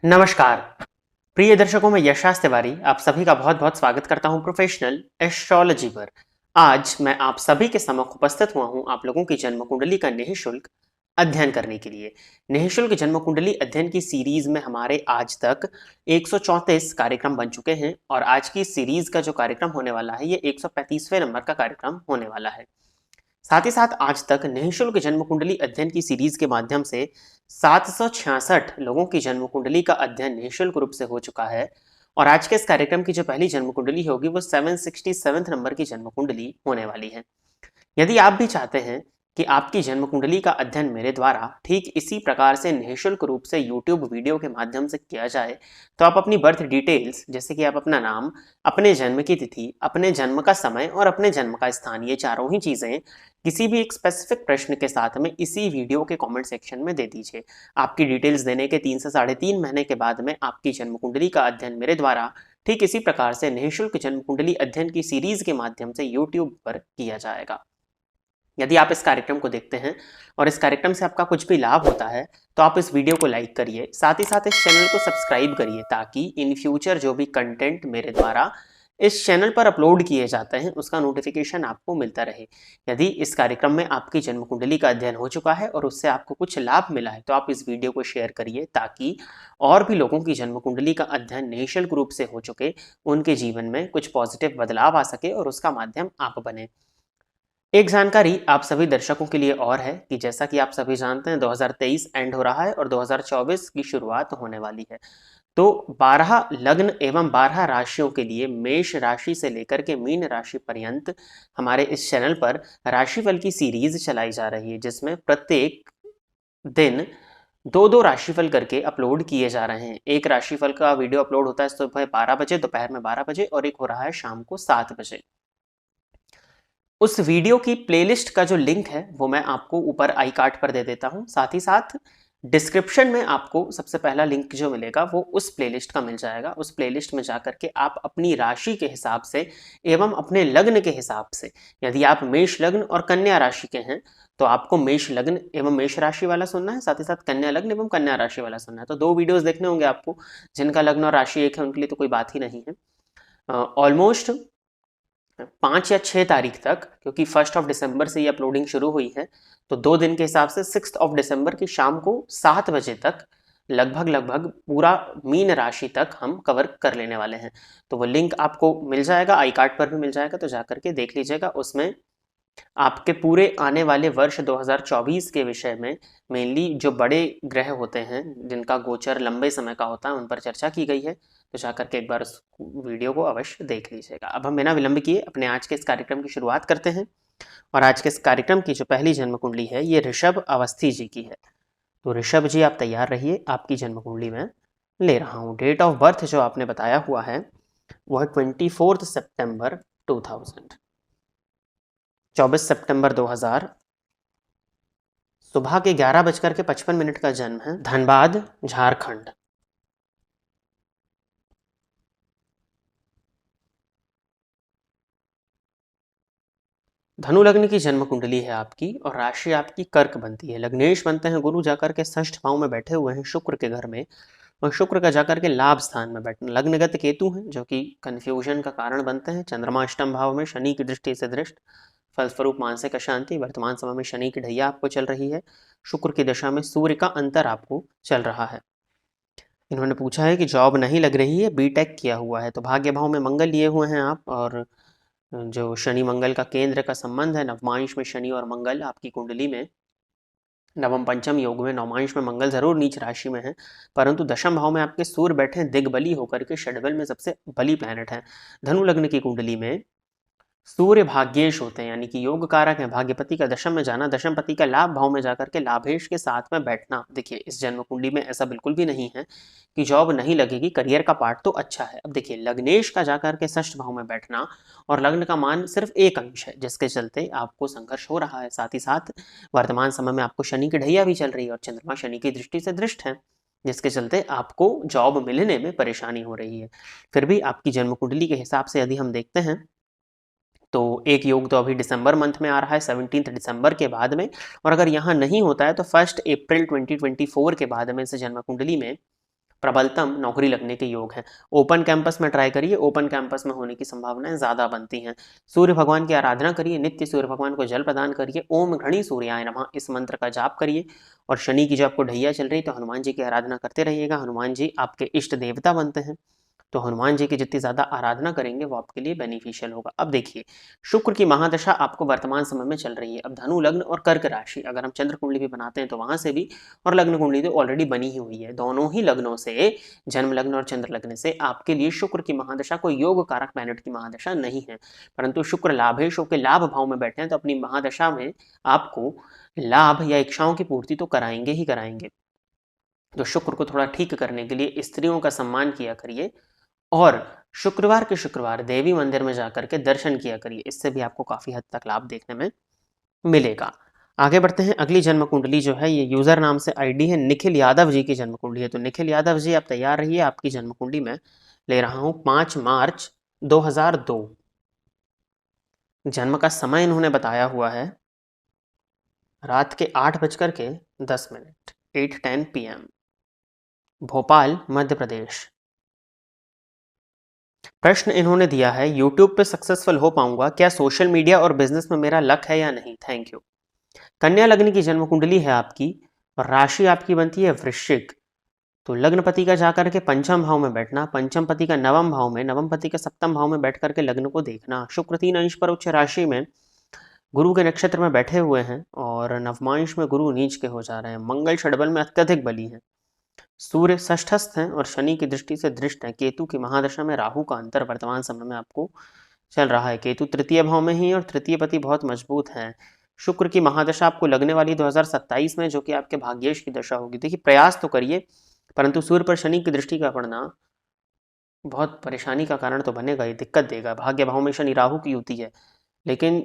नमस्कार प्रिय दर्शकों, मैं यशास तिवारी आप सभी का बहुत बहुत स्वागत करता हूं प्रोफेशनल एस्ट्रोलॉजी पर। आज मैं आप सभी के समक्ष उपस्थित हुआ हूं आप लोगों की जन्म कुंडली का निःशुल्क अध्ययन करने के लिए। निःशुल्क जन्म कुंडली अध्ययन की सीरीज में हमारे आज तक 134 कार्यक्रम बन चुके हैं और आज की सीरीज का जो कार्यक्रम होने वाला है ये 135वें नंबर का कार्यक्रम होने वाला है। साथ ही साथ आज तक निःशुल्क जन्म कुंडली अध्ययन की सीरीज के माध्यम से 766 लोगों की जन्म कुंडली का अध्ययन निःशुल्क रूप से हो चुका है और आज के इस कार्यक्रम की जो पहली जन्म कुंडली होगी वो 767 नंबर की जन्म कुंडली होने वाली है। यदि आप भी चाहते हैं कि आपकी जन्म कुंडली का अध्ययन मेरे द्वारा ठीक इसी प्रकार से निःशुल्क रूप से YouTube वीडियो के माध्यम से किया जाए, तो आप अपनी बर्थ डिटेल्स जैसे कि आप अपना नाम, अपने जन्म की तिथि, अपने जन्म का समय और अपने जन्म का स्थान, ये चारों ही चीज़ें किसी भी एक स्पेसिफिक प्रश्न के साथ में इसी वीडियो के कमेंट सेक्शन में दे दीजिए। आपकी डिटेल्स देने के 3 से 3.5 महीने के बाद में आपकी जन्म कुंडली का अध्ययन मेरे द्वारा ठीक इसी प्रकार से निःशुल्क जन्म कुंडली अध्ययन की सीरीज के माध्यम से YouTube पर किया जाएगा। यदि आप इस कार्यक्रम को देखते हैं और इस कार्यक्रम से आपका कुछ भी लाभ होता है तो आप इस वीडियो को लाइक करिए, साथ ही साथ इस चैनल को सब्सक्राइब करिए ताकि इन फ्यूचर जो भी कंटेंट मेरे द्वारा इस चैनल पर अपलोड किए जाते हैं उसका नोटिफिकेशन आपको मिलता रहे। यदि इस कार्यक्रम में आपकी जन्म कुंडली का अध्ययन हो चुका है और उससे आपको कुछ लाभ मिला है तो आप इस वीडियो को शेयर करिए ताकि और भी लोगों की जन्म कुंडली का अध्ययन निःशुल्क रूप से हो चुके उनके जीवन में कुछ पॉजिटिव बदलाव आ सके और उसका माध्यम आप बने। एक जानकारी आप सभी दर्शकों के लिए और है कि जैसा कि आप सभी जानते हैं 2023 एंड हो रहा है और 2024 की शुरुआत होने वाली है। तो 12 लग्न एवं 12 राशियों के लिए मेष राशि से लेकर के मीन राशि पर्यंत हमारे इस चैनल पर राशिफल की सीरीज चलाई जा रही है, जिसमें प्रत्येक दिन दो दो राशिफल करके अपलोड किए जा रहे हैं। एक राशिफल का वीडियो अपलोड होता है सुबह 12 बजे, दोपहर में 12 बजे और एक हो रहा है शाम को 7 बजे। उस वीडियो की प्लेलिस्ट का जो लिंक है वो मैं आपको ऊपर आई कार्ड पर दे देता हूं। साथ ही साथ डिस्क्रिप्शन में आपको सबसे पहला लिंक जो मिलेगा वो उस प्लेलिस्ट का मिल जाएगा। उस प्लेलिस्ट में जाकर के आप अपनी राशि के हिसाब से एवं अपने लग्न के हिसाब से, यदि आप मेष लग्न और कन्या राशि के हैं तो आपको मेष लग्न एवं मेष राशि वाला सुनना है, साथ ही साथ कन्या लग्न एवं कन्या राशि वाला सुनना है। तो दो वीडियोस देखने होंगे आपको। जिनका लग्न और राशि एक है उनके लिए तो कोई बात ही नहीं है। ऑलमोस्ट 5 या 6 तारीख तक, क्योंकि 1 दिसंबर से ये अपलोडिंग शुरू हुई है, तो 2 दिन के हिसाब से 6 दिसंबर की शाम को 7 बजे तक लगभग पूरा मीन राशि तक हम कवर कर लेने वाले हैं। तो वो लिंक आपको मिल जाएगा, आई कार्ड पर भी मिल जाएगा, तो जाकर के देख लीजिएगा। उसमें आपके पूरे आने वाले वर्ष 2024 के विषय में मेनली जो बड़े ग्रह होते हैं जिनका गोचर लंबे समय का होता है उन पर चर्चा की गई है। तो जाकर के एक बार उस वीडियो को अवश्य देख लीजिएगा। अब हम बिना विलंब किए अपने आज के इस कार्यक्रम की शुरुआत करते हैं और आज के इस कार्यक्रम की जो पहली जन्म कुंडली है ये ऋषभ अवस्थी जी की है। तो ऋषभ जी आप तैयार रहिए, आपकी जन्म कुंडली में ले रहा हूँ। डेट ऑफ बर्थ जो आपने बताया हुआ है वह 24 सितंबर 2000, 24 सितंबर 2000 सुबह के 11:55 का जन्म है, धनबाद झारखंड। धनु लग्न की जन्म कुंडली है आपकी और राशि आपकी कर्क बनती है। लग्नेश बनते हैं गुरु, जाकर के षष्ठ भाव में बैठे हुए हैं शुक्र के घर में, और शुक्र का जाकर के लाभ स्थान में बैठना। लग्नगत केतु हैं जो कि कंफ्यूजन का कारण बनते हैं। चंद्रमा अष्टम भाव में शनि की दृष्टि से दृष्ट, फलस्वरूप मानसिक अशांति। वर्तमान समय में शनि की ढैया आपको चल रही है। शुक्र की दशा में सूर्य का अंतर आपको चल रहा है। इन्होंने पूछा है कि जॉब नहीं लग रही है, बीटेक किया हुआ है, तो भाग्य भाव में मंगल लिए हुए हैं आप, और जो शनि मंगल का केंद्र का संबंध है, नवमांश में शनि और मंगल आपकी कुंडली में नवम पंचम योग में, नवमांश में मंगल जरूर नीच राशि में है, परंतु दशम भाव में आपके सूर्य बैठे हैं दिग्बली होकर के, षडबल में सबसे बली प्लैनेट है। धनु लग्न की कुंडली में सूर्य भाग्येश होते हैं, यानी कि योग कारक है। भाग्यपति का दशम में जाना, दशम पति का लाभ भाव में जाकर के लाभेश के साथ में बैठना। देखिए इस जन्म कुंडली में ऐसा बिल्कुल भी नहीं है कि जॉब नहीं लगेगी, करियर का पार्ट तो अच्छा है। अब देखिए लग्नेश का जाकर के षष्ठ भाव में बैठना और लग्न का मान सिर्फ एक अंश है, जिसके चलते आपको संघर्ष हो रहा है। साथ ही साथ वर्तमान समय में आपको शनि की ढैया भी चल रही है और चंद्रमा शनि की दृष्टि से दृष्ट है, जिसके चलते आपको जॉब मिलने में परेशानी हो रही है। फिर भी आपकी जन्म कुंडली के हिसाब से यदि हम देखते हैं तो एक योग तो अभी दिसंबर मंथ में आ रहा है 17 दिसंबर के बाद में, और अगर यहाँ नहीं होता है तो 1 अप्रैल 2024 के बाद में इस जन्म कुंडली में प्रबलतम नौकरी लगने के योग हैं। ओपन कैंपस में ट्राई करिए, ओपन कैंपस में होने की संभावनाएं ज़्यादा बनती हैं। सूर्य भगवान की आराधना करिए, नित्य सूर्य भगवान को जल प्रदान करिए, ओम घड़ी सूर्याय नमः इस मंत्र का जाप करिए। और शनि की जो आपको ढैया चल रही तो हनुमान जी की आराधना करते रहिएगा। हनुमान जी आपके इष्ट देवता बनते हैं, तो हनुमान जी की जितनी ज़्यादा आराधना करेंगे वो आपके लिए बेनिफिशियल होगा। अब देखिए, शुक्र की महादशा आपको वर्तमान समय में चल रही है। अब धनु लग्न और कर्क राशि, अगर हम चंद्र कुंडली भी बनाते हैं तो वहां से भी, और लग्न कुंडली तो ऑलरेडी बनी ही हुई है। दोनों ही लग्नों से, जन्म लग्न और चंद्र लग्न से, आपके लिए शुक्र की महादशा कोई योग कारक प्लैनेट की महादशा नहीं है, परंतु शुक्र लाभेश के लाभ भाव में बैठे हैं, तो अपनी महादशा में आपको लाभ या इच्छाओं की पूर्ति तो कराएंगे ही कराएंगे। तो शुक्र को थोड़ा ठीक करने के लिए स्त्रियों का सम्मान किया करिए, और शुक्रवार के शुक्रवार देवी मंदिर में जाकर के दर्शन किया करिए, इससे भी आपको काफ़ी हद तक लाभ देखने में मिलेगा। आगे बढ़ते हैं, अगली जन्म कुंडली जो है, ये यूज़र नाम से आईडी है निखिल यादव जी की जन्म कुंडली है। तो निखिल यादव जी आप तैयार रहिए, आपकी जन्म कुंडली में ले रहा हूँ 5 मार्च 2002। जन्म का समय इन्होंने बताया हुआ है रात के 8:10 8:10 PM, भोपाल मध्य प्रदेश। प्रश्न इन्होंने दिया है, यूट्यूब पे सक्सेसफुल हो पाऊंगा क्या, सोशल मीडिया और बिजनेस में मेरा लक है या नहीं। Thank you. कन्या लग्न की जन्म कुंडली है आपकी, और राशि आपकी बनती है वृश्चिक। तो लग्नपति का जाकर के पंचम भाव में बैठना, पंचम पति का नवम भाव में, नवम पति का सप्तम भाव में बैठ करके लग्न को देखना। शुक्र 3 अंश पर उच्च राशि में गुरु के नक्षत्र में बैठे हुए हैं, और नवमांश में गुरु नीच के हो जा रहे हैं। मंगल षडबल में अत्यधिक बली है। सूर्य षष्ठस्थ हैं और शनि की दृष्टि से दृष्ट है। केतु की महादशा में राहु का अंतर वर्तमान समय में आपको चल रहा है। केतु तृतीय भाव में ही, और तृतीय पति बहुत मजबूत है। शुक्र की महादशा आपको लगने वाली 2027 में, जो कि आपके भाग्येश की दशा होगी। देखिए, प्रयास तो करिए, परंतु सूर्य पर शनि की दृष्टि का पड़ना बहुत परेशानी का कारण तो बनेगा ही, दिक्कत देगा। भाग्य भाव में शनि राहु की युति है, लेकिन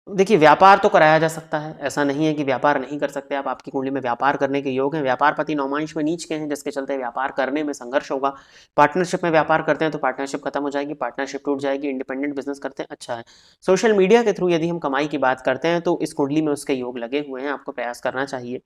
देखिए, व्यापार तो कराया जा सकता है, ऐसा नहीं है कि व्यापार नहीं कर सकते आप। आपकी कुंडली में व्यापार करने के योग हैं। व्यापार पति नौमांश में नीच के हैं, जिसके चलते व्यापार करने में संघर्ष होगा। पार्टनरशिप में व्यापार करते हैं तो पार्टनरशिप खत्म हो जाएगी, पार्टनरशिप टूट जाएगी। इंडिपेंडेंट बिजनेस करते हैं, अच्छा है। सोशल मीडिया के थ्रू यदि हम कमाई की बात करते हैं तो इस कुंडली में उसके योग लगे हुए हैं, आपको प्रयास करना चाहिए।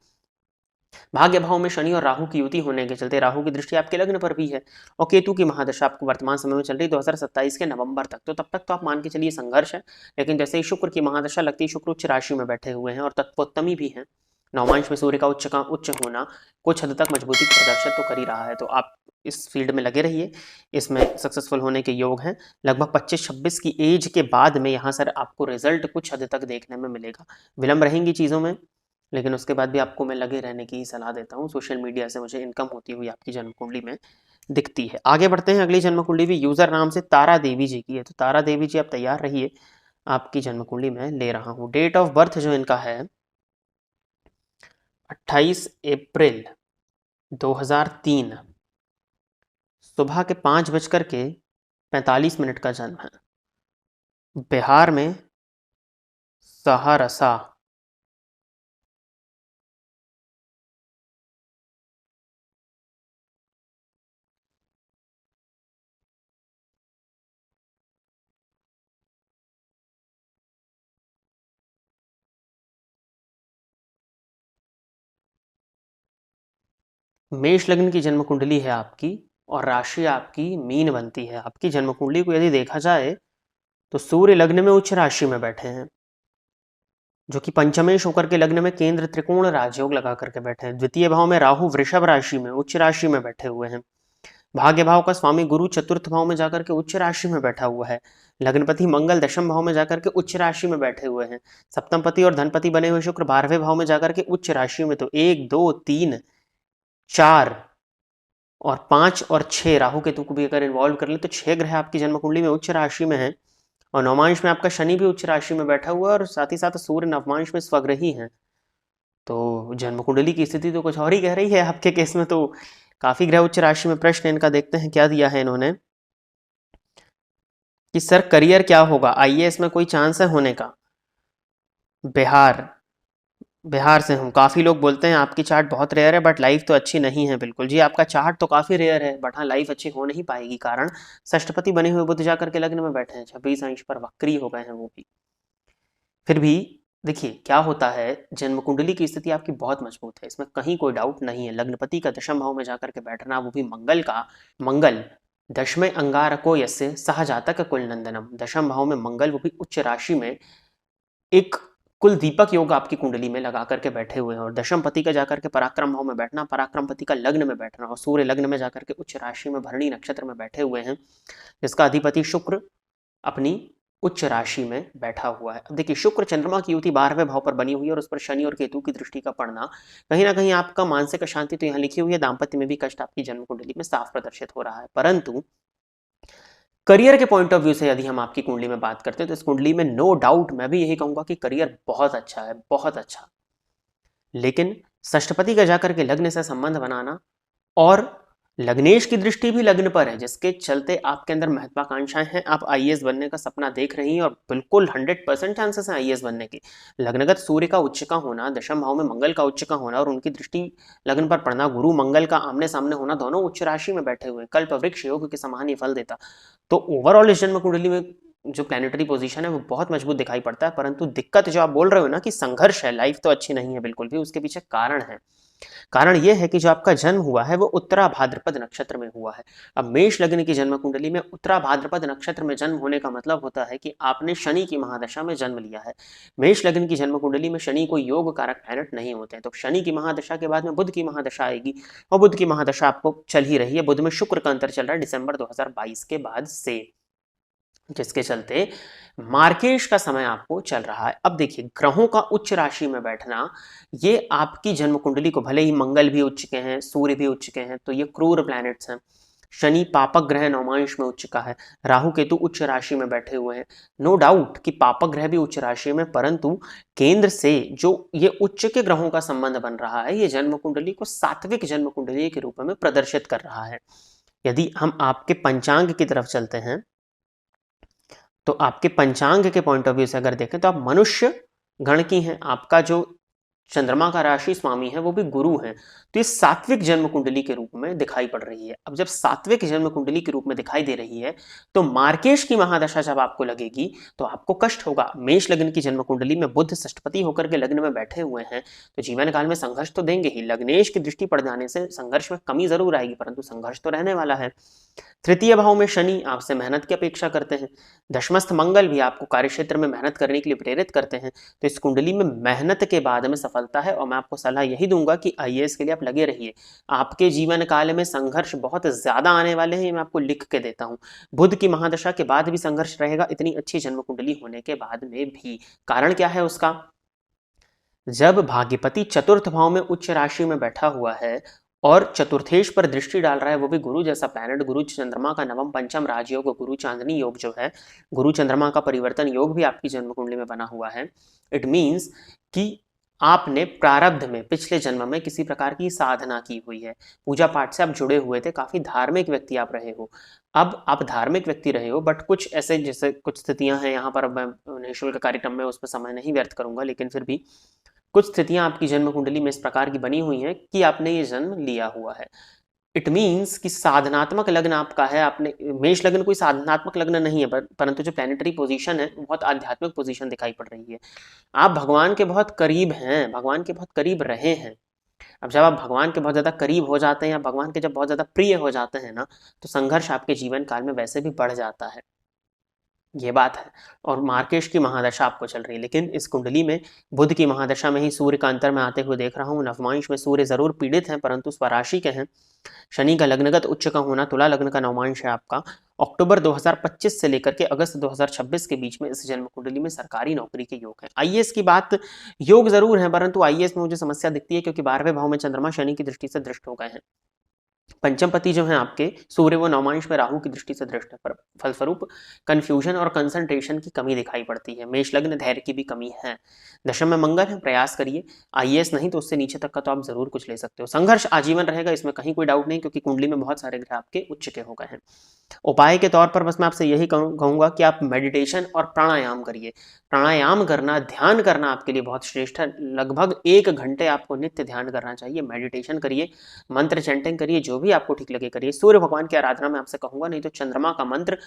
भाग्य भाव में शनि और राहु की युति होने के चलते राहु की दृष्टि आपके लग्न पर भी है, और केतु की महादशा आपको वर्तमान समय में चल रही 2027 के नवंबर तक। तो तब तक तो आप मान के चलिए संघर्ष है, लेकिन जैसे ही शुक्र की महादशा लगती है, शुक्र उच्च राशि में बैठे हुए हैं और तत्पोत्तमी भी हैं। नवमांश में सूर्य का उच्च होना कुछ हद तक मजबूती प्रदर्शित तो कर ही रहा है। तो आप इस फील्ड में लगे रहिए, इसमें सक्सेसफुल होने के योग हैं। लगभग 25-26 की एज के बाद में यहाँ सर आपको रिजल्ट कुछ हद तक देखने में मिलेगा। विलंब रहेंगी चीज़ों में, लेकिन उसके बाद भी आपको मैं लगे रहने की सलाह देता हूँ। सोशल मीडिया से मुझे इनकम होती हुई आपकी जन्म कुंडली में दिखती है। आगे बढ़ते हैं, अगली जन्म कुंडली भी यूजर नाम से तारा देवी जी की है। तो तारा देवी जी आप तैयार रहिए, आपकी जन्म कुंडली में ले रहा हूँ। डेट ऑफ बर्थ जो इनका है 28 अप्रैल 2003, सुबह के 5:45 का जन्म है। बिहार में सहरसा। मेष लग्न की जन्म कुंडली है आपकी, और राशि आपकी मीन बनती है। आपकी जन्म कुंडली को यदि देखा जाए तो सूर्य लग्न में उच्च राशि में बैठे हैं, जो कि पंचमेश होकर के लग्न में केंद्र त्रिकोण राजयोग लगा करके बैठे हैं। द्वितीय भाव में राहु वृषभ राशि में उच्च राशि में बैठे हुए हैं। भाग्य भाव का स्वामी गुरु चतुर्थ भाव में जाकर के उच्च राशि में बैठा हुआ है। लग्नपति मंगल दशम भाव में जाकर के उच्च राशि में बैठे हुए हैं। सप्तम पति और धनपति बने हुए शुक्र 12वें भाव में जाकर के उच्च राशि में। तो 1 2 3 4 और 5 और 6 राहु केतु को भी अगर इन्वॉल्व कर ले तो 6 ग्रह आपकी जन्म कुंडली में उच्च राशि में है, और नवमांश में आपका शनि भी उच्च राशि में बैठा हुआ है, और साथ ही साथ सूर्य नवमांश में स्वग्रही है। तो जन्म कुंडली की स्थिति तो कुछ और ही कह रही है आपके केस में, तो काफी ग्रह उच्च राशि में। प्रश्न इनका देखते हैं क्या दिया है इन्होंने, कि सर करियर क्या होगा, आईएएस में कोई चांस है होने का। बिहार, बिहार से हूँ। काफ़ी लोग बोलते हैं आपकी चार्ट बहुत रेयर है, बट लाइफ तो अच्छी नहीं है। बिल्कुल जी, आपका चार्ट तो काफ़ी रेयर है, बट हाँ लाइफ अच्छी हो नहीं पाएगी, कारण षष्ठपति बने हुए बुध जाकर के लग्न में बैठे हैं। 26 अंश पर वक्री हो गए हैं वो भी। फिर भी देखिए क्या होता है, जन्म कुंडली की स्थिति आपकी बहुत मजबूत है, इसमें कहीं कोई डाउट नहीं है। लग्नपति का दशम भाव में जाकर के बैठना, वो भी मंगल दशमे अंगारको यस्य सह जातक कुल नंदनम, दशम भाव में मंगल, वो भी उच्च राशि में एक कुल दीपक योग आपकी कुंडली में लगा करके बैठे हुए हैं। और दशम पति का जाकर के पराक्रम भाव में बैठना, पराक्रम पति का लग्न में बैठना, और सूर्य लग्न में जाकर के उच्च राशि में भरणी नक्षत्र में बैठे हुए हैं, जिसका अधिपति शुक्र अपनी उच्च राशि में बैठा हुआ है। अब देखिए शुक्र चंद्रमा की युति 12वें भाव पर बनी हुई है और उस पर शनि और केतु की दृष्टि का पड़ना, कहीं ना कहीं आपका मानसिक अशांति तो यहाँ लिखी हुई है, दाम्पत्य में भी कष्ट आपकी जन्म कुंडली में साफ प्रदर्शित हो रहा है। परंतु करियर के पॉइंट ऑफ व्यू से यदि हम आपकी कुंडली में बात करते हैं तो इस कुंडली में नो डाउट मैं भी यही कहूंगा कि करियर बहुत अच्छा है, बहुत अच्छा। लेकिन षष्ठपति का जाकर के लग्न से संबंध बनाना, और लग्नेश की दृष्टि भी लग्न पर है, जिसके चलते आपके अंदर महत्वाकांक्षाएं हैं, आप आईएएस बनने का सपना देख रही हैं और बिल्कुल 100% चांसेस हैं आईएएस बनने के। लग्नगत सूर्य का उच्च का होना, दशम भाव में मंगल का उच्च का होना और उनकी दृष्टि लग्न पर पड़ना, गुरु मंगल का आमने सामने होना, दोनों उच्च राशि में बैठे हुए, कल्प वृक्ष योग के समान ही फल देता। तो ओवरऑल इस जन्म कुंडली में जो प्लैनेटरी पोजीशन है वो बहुत मजबूत दिखाई पड़ता है। परंतु दिक्कत जो आप बोल रहे हो ना कि संघर्ष है, लाइफ तो अच्छी नहीं है बिल्कुल भी, उसके पीछे कारण है। कारण यह है कि जो आपका जन्म हुआ है वो उत्तरा भाद्रपद नक्षत्र में हुआ है। अब मेष लग्न की जन्म कुंडली में उत्तरा भाद्रपद नक्षत्र में जन्म होने का मतलब होता है कि आपने शनि की महादशा में जन्म लिया है। मेष लग्न की जन्म कुंडली में शनि कोई योग कारक प्लैनेट नहीं होते हैं, तो शनि की महादशा के बाद में बुध की महादशा आएगी, और बुध की महादशा आपको चल ही रही है। बुध में शुक्र का अंतर चल रहा है दिसंबर 2022 के बाद से, जिसके चलते मार्केश का समय आपको चल रहा है। अब देखिए ग्रहों का उच्च राशि में बैठना, ये आपकी जन्म कुंडली को, भले ही मंगल भी उच्च के हैं, सूर्य भी उच्च के हैं, तो ये क्रूर प्लैनेट्स हैं। शनि पापक ग्रह नौमांश में उच्च का है, राहु केतु उच्च राशि में बैठे हुए हैं। नो डाउट कि पापक ग्रह भी उच्च राशि में, परंतु केंद्र से जो ये उच्च के ग्रहों का संबंध बन रहा है, ये जन्म कुंडली को सात्विक जन्म कुंडली के रूप में प्रदर्शित कर रहा है। यदि हम आपके पंचांग की तरफ चलते हैं, तो आपके पंचांग के पॉइंट ऑफ व्यू से अगर देखें तो आप मनुष्य गण की हैं, आपका जो चंद्रमा का राशि स्वामी है वो भी गुरु है, तो ये सात्विक जन्म कुंडली के रूप में दिखाई पड़ रही है। अब जब सात्विक जन्म कुंडली के रूप में दिखाई दे रही है, तो मार्केश की महादशा जब आपको लगेगी तो आपको कष्ट होगा। मेष लग्न की जन्म कुंडली में बुध षष्ठपति होकर के लग्न में बैठे हुए हैं, तो जीवन काल में संघर्ष तो देंगे ही। लग्नेश की दृष्टि पड़ जाने से संघर्ष में कमी जरूर आएगी, परंतु संघर्ष तो रहने वाला है। तृतीय भाव में शनि आपसे मेहनत की अपेक्षा करते हैं, दशमस्थ मंगल भी आपको कार्यक्षेत्र में मेहनत करने के लिए प्रेरित करते हैं। तो इस कुंडली में मेहनत के बाद में सफलता है, और मैं आपको सलाह यही दूंगा कि आईएएस के लिए आप लगे रहिए। आपके जीवन काल में संघर्ष बहुत ज्यादा आने वाले हैं, मैं आपको लिख के देता हूँ। बुध की महादशा के बाद भी संघर्ष रहेगा, इतनी अच्छी जन्म कुंडली होने के बाद में भी। कारण क्या है उसका? जब भाग्यपति चतुर्थ भाव में उच्च राशि में बैठा हुआ है और चतुर्थेश पर दृष्टि डाल रहा है, वो भी गुरु जैसा प्लैनेट, गुरु चंद्रमा का नवम पंचम राजयोग, गुरु चांदनी योग जो है, गुरु चंद्रमा का परिवर्तन योग भी आपकी जन्म कुंडली में बना हुआ है। इट मीन्स कि आपने प्रारब्ध में पिछले जन्म में किसी प्रकार की साधना की हुई है, पूजा पाठ से आप जुड़े हुए थे, काफी धार्मिक व्यक्ति आप रहे हो। अब आप धार्मिक व्यक्ति रहे हो, बट कुछ ऐसे जैसे कुछ स्थितियां हैं यहाँ पर, मैं निःशुल्क कार्यक्रम में उस पर समय नहीं व्यर्थ करूंगा, लेकिन फिर भी कुछ स्थितियां आपकी जन्म कुंडली में इस प्रकार की बनी हुई हैं कि आपने ये जन्म लिया हुआ है। इट मीन्स कि साधनात्मक लग्न आपका है। आपने, मेष लग्न कोई साधनात्मक लग्न नहीं है, परंतु जो प्लैनेटरी पोजीशन है बहुत आध्यात्मिक पोजीशन दिखाई पड़ रही है। आप भगवान के बहुत करीब हैं, भगवान के बहुत करीब रहे हैं। अब जब आप भगवान के बहुत ज्यादा करीब हो जाते हैं या भगवान के जब बहुत ज्यादा प्रिय हो जाते हैं ना, तो संघर्ष आपके जीवन काल में वैसे भी बढ़ जाता है, ये बात है। और मार्केश की महादशा आपको चल रही है, लेकिन इस कुंडली में बुध की महादशा में ही सूर्य का अंतर में आते हुए देख रहा हूँ। नवमांश में सूर्य जरूर पीड़ित हैं, परंतु स्वराशि के हैं। शनि का लग्नगत उच्च का होना, तुला लग्न का नवमांश है आपका। अक्टूबर 2025 से लेकर के अगस्त 2026 के बीच में इस जन्म कुंडली में सरकारी नौकरी के योग है। आईएएस की बात, योग जरूर है, परंतु आईएएस में मुझे समस्या दिखती है क्योंकि 12वें भाव में चंद्रमा शनि की दृष्टि से दृष्ट हो गए हैं। पंचमपति जो है आपके सूर्य, वो नवमांश में राहु की दृष्टि से दृष्ट है, पर फलस्वरूप कंफ्यूजन और कंसंट्रेशन की कमी दिखाई पड़ती है। मेष लग्न, धैर्य की भी कमी है। दशम में मंगल है, प्रयास करिए। आईएएस नहीं तो उससे नीचे तक का तो आप जरूर कुछ ले सकते हो। संघर्ष आजीवन रहेगा, इसमें कहीं कोई डाउट नहीं, क्योंकि कुंडली में बहुत सारे ग्रह आपके उच्च के हो गए हैं। उपाय के तौर पर बस मैं आपसे यही कहूंगा कि आप मेडिटेशन और प्राणायाम करिए। प्राणायाम करना, ध्यान करना आपके लिए बहुत श्रेष्ठ है। लगभग 1 घंटे आपको नित्य ध्यान करना चाहिए। मेडिटेशन करिए, मंत्र चैंटिंग करिए, जो भी आपको ठीक लगे करिए। सूर्य भगवान की आराधना में आपसे कहूंगा, नहीं तो चंद्रमा का मंत्र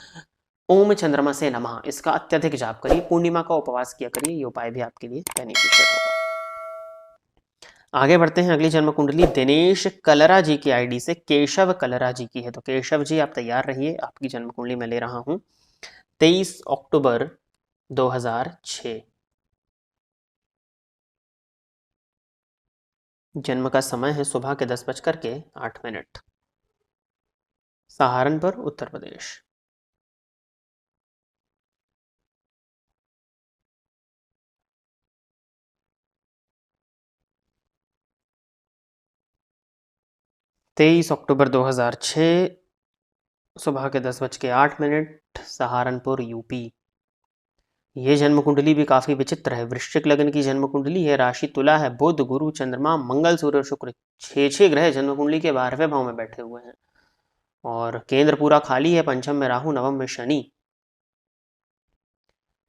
ओम चंद्रमा से नमः, इसका अत्यधिक जाप करिए, पूर्णिमा का उपवास किया करिए, ये उपाय भी आपके लिए बेनिफिशियल होगा। आगे बढ़ते हैं, अगली जन्म कुंडली दिनेश कलरा जी की आईडी से केशव कलरा जी की है। तो केशव जी आप तैयार रहिए, आपकी जन्म कुंडली मैं ले रहा हूं। 23 अक्टूबर 2006 जन्म का समय है सुबह के 10:08। सहारनपुर, उत्तर प्रदेश। तेईस अक्टूबर 2006 सुबह के 10:08, सहारनपुर, यूपी। ये जन्म कुंडली भी काफी विचित्र है। वृश्चिक लग्न की जन्म कुंडली है, राशि तुला है, बुध, गुरु, चंद्रमा, मंगल, सूर्य और शुक्र, छह ग्रह जन्म कुंडली के 12वें भाव में बैठे हुए हैं और केंद्र पूरा खाली है। पंचम में राहु, नवम में शनि।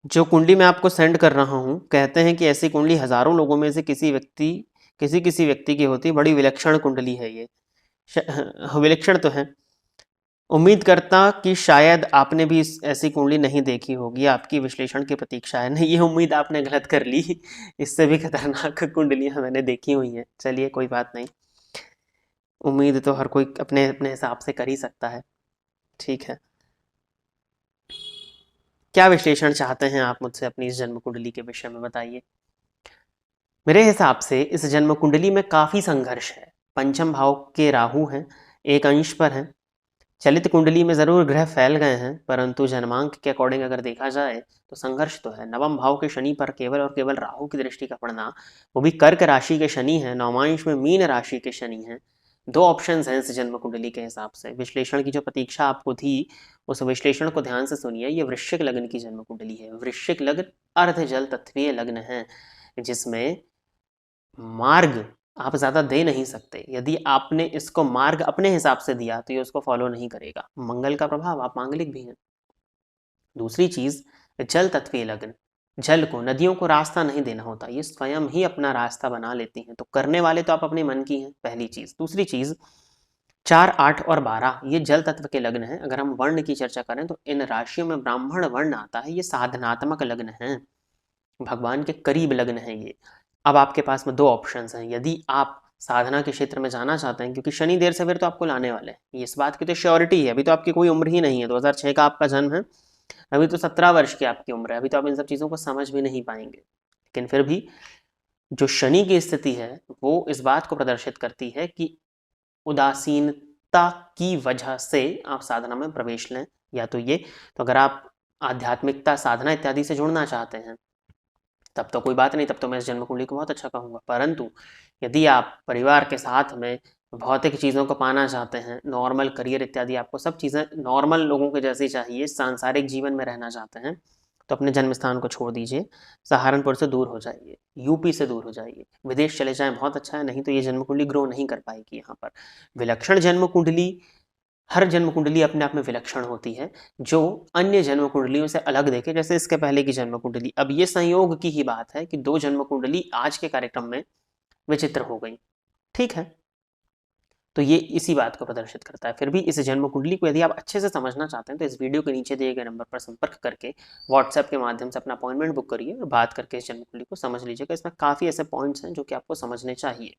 जो कुंडली मैं आपको सेंड कर रहा हूं, कहते हैं कि ऐसी कुंडली हजारों लोगों में से किसी व्यक्ति की होती। बड़ी विलक्षण कुंडली है ये। विलक्षण तो है। उम्मीद करता कि शायद आपने भी ऐसी कुंडली नहीं देखी होगी। आपकी विश्लेषण की प्रतीक्षा है। नहीं, ये उम्मीद आपने गलत कर ली। इससे भी खतरनाक कुंडलियां मैंने देखी हुई हैं। चलिए कोई बात नहीं, उम्मीद तो हर कोई अपने अपने हिसाब से कर ही सकता है। ठीक है, क्या विश्लेषण चाहते हैं आप मुझसे अपनी इस जन्म कुंडली के विषय में बताइए। मेरे हिसाब से इस जन्म कुंडली में काफी संघर्ष है। पंचम भाव के राहु हैं, एक अंश पर हैं। चलित कुंडली में जरूर ग्रह फैल गए हैं, परंतु जन्मांक के अकॉर्डिंग अगर देखा जाए तो संघर्ष तो है। नवम भाव के शनि पर केवल और केवल राहु की दृष्टि का पड़ना, वो भी कर्क राशि के शनि है, नवमांश में मीन राशि के शनि है। दो ऑप्शंस हैं इस जन्म कुंडली के हिसाब से। विश्लेषण की जो प्रतीक्षा आपको थी, उस विश्लेषण को ध्यान से सुनिए। ये वृश्चिक लग्न की जन्म कुंडली है। वृश्चिक लग्न अर्ध जल तत्वीय लग्न है, जिसमें मार्ग आप ज़्यादा दे नहीं सकते। यदि आपने इसको मार्ग अपने हिसाब से दिया तो ये उसको फॉलो नहीं करेगा। मंगल का प्रभाव, आप मांगलिक भी हैं। दूसरी चीज़, जल तत्वीय लग्न, जल को, नदियों को रास्ता नहीं देना होता, ये स्वयं ही अपना रास्ता बना लेती हैं। तो करने वाले तो आप अपने मन की हैं, पहली चीज़। दूसरी चीज़, 4, 8 और 12 ये जल तत्व के लग्न हैं। अगर हम वर्ण की चर्चा करें तो इन राशियों में ब्राह्मण वर्ण आता है। ये साधनात्मक लग्न हैं, भगवान के करीब लग्न है ये। अब आपके पास में दो ऑप्शंस हैं। यदि आप साधना के क्षेत्र में जाना चाहते हैं, क्योंकि शनि देर सवेर तो आपको लाने वाले हैं, इस बात की तो श्योरिटी है। अभी तो आपकी कोई उम्र ही नहीं है, 2006 का आपका जन्म है, अभी तो 17 वर्ष की आपकी उम्र है। अभी तो आप इन सब चीज़ों को समझ भी नहीं पाएंगे। लेकिन फिर भी जो शनि की स्थिति है वो इस बात को प्रदर्शित करती है कि उदासीनता की वजह से आप साधना में प्रवेश लें। या तो ये, तो अगर आप आध्यात्मिकता, साधना इत्यादि से जुड़ना चाहते हैं तब तो कोई बात नहीं, तब तो मैं इस जन्म कुंडली को बहुत अच्छा कहूँगा। परंतु यदि आप परिवार के साथ में भौतिक चीज़ों को पाना चाहते हैं, नॉर्मल करियर इत्यादि, आपको सब चीज़ें नॉर्मल लोगों के जैसी चाहिए, सांसारिक जीवन में रहना चाहते हैं, तो अपने जन्म स्थान को छोड़ दीजिए। सहारनपुर से दूर हो जाइए, यूपी से दूर हो जाइए, विदेश चले जाएं, बहुत अच्छा है। नहीं तो ये जन्म कुंडली ग्रो नहीं कर पाएगी यहाँ पर। विलक्षण जन्म कुंडली, हर जन्म कुंडली अपने आप में विलक्षण होती है, जो अन्य जन्म कुंडलियों से अलग देखे। जैसे इसके पहले की जन्म कुंडली, अब ये संयोग की ही बात है कि दो जन्म कुंडली आज के कार्यक्रम में विचित्र हो गई। ठीक है, तो ये इसी बात को प्रदर्शित करता है। फिर भी इस जन्म कुंडली को यदि आप अच्छे से समझना चाहते हैं तो इस वीडियो के नीचे दिए गए नंबर पर संपर्क करके व्हाट्सएप के माध्यम से अपना अपॉइंटमेंट बुक करिए और बात करके इस जन्म कुंडली को समझ लीजिएगा। इसमें काफ़ी ऐसे पॉइंट्स हैं जो कि आपको समझने चाहिए।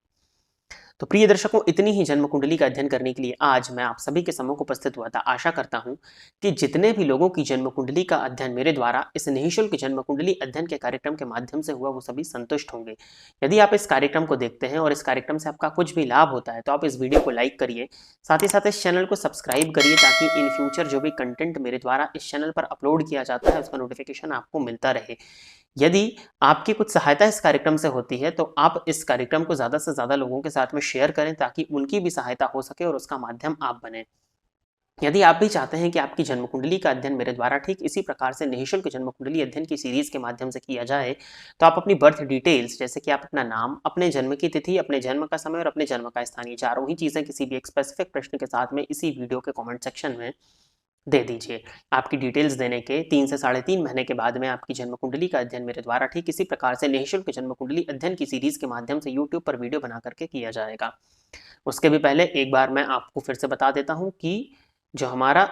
तो प्रिय दर्शकों, इतनी ही जन्म कुंडली का अध्ययन करने के लिए आज मैं आप सभी के सम्मुख उपस्थित हुआ था। आशा करता हूं कि जितने भी लोगों की जन्म कुंडली का अध्ययन मेरे द्वारा इस निःशुल्क जन्म कुंडली अध्ययन के कार्यक्रम के माध्यम से हुआ, वो सभी संतुष्ट होंगे। यदि आप इस कार्यक्रम को देखते हैं और इस कार्यक्रम से आपका कुछ भी लाभ होता है तो आप इस वीडियो को लाइक करिए, साथ ही साथ इस चैनल को सब्सक्राइब करिए, ताकि इन फ्यूचर जो भी कंटेंट मेरे द्वारा इस चैनल पर अपलोड किया जाता है उसका नोटिफिकेशन आपको मिलता रहे। यदि आपकी कुछ सहायता इस कार्यक्रम से होती है तो आप इस कार्यक्रम को ज़्यादा से ज़्यादा लोगों के साथ में शेयर करें, ताकि उनकी भी सहायता हो सके और उसका माध्यम आप बने। यदि आप भी चाहते हैं कि आपकी जन्म कुंडली का अध्ययन मेरे द्वारा ठीक इसी प्रकार से निःशुल्क जन्म कुंडली अध्ययन की सीरीज के माध्यम से किया जाए, तो आप अपनी बर्थ डिटेल्स, जैसे कि आप अपना नाम, अपने जन्म की तिथि, अपने जन्म का समय और अपने जन्म का स्थान, ये चारों ही चीज़ें किसी भी एक स्पेसिफिक प्रश्न के साथ में इसी वीडियो के कॉमेंट सेक्शन में दे दीजिए। आपकी डिटेल्स देने के 3 से 3.5 महीने के बाद में आपकी जन्म कुंडली का अध्ययन मेरे द्वारा ठीक इसी प्रकार से निःशुल्क जन्म कुंडली अध्ययन की सीरीज के माध्यम से यूट्यूब पर वीडियो बना करके किया जाएगा। उसके भी पहले एक बार मैं आपको फिर से बता देता हूँ कि जो हमारा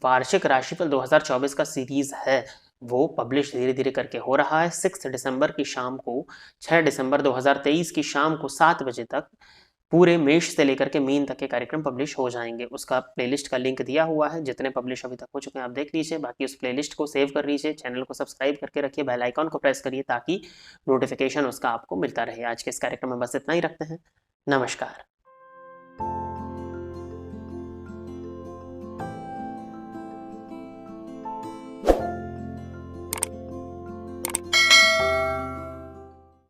वार्षिक राशिफल 2024 का सीरीज है वो पब्लिश धीरे धीरे करके हो रहा है। 6 दिसंबर की शाम को 6 दिसंबर 2023 की शाम को 7 बजे तक पूरे मेष से लेकर के मीन तक के कार्यक्रम पब्लिश हो जाएंगे। उसका प्लेलिस्ट का लिंक दिया हुआ है, जितने पब्लिश अभी तक हो चुके हैं आप देख लीजिए। बाकी उस प्लेलिस्ट को सेव कर लीजिए, चैनल को सब्सक्राइब करके रखिए, बेल आइकॉन को प्रेस करिए ताकि नोटिफिकेशन उसका आपको मिलता रहे। आज के इस कार्यक्रम में बस इतना ही रखते हैं। नमस्कार।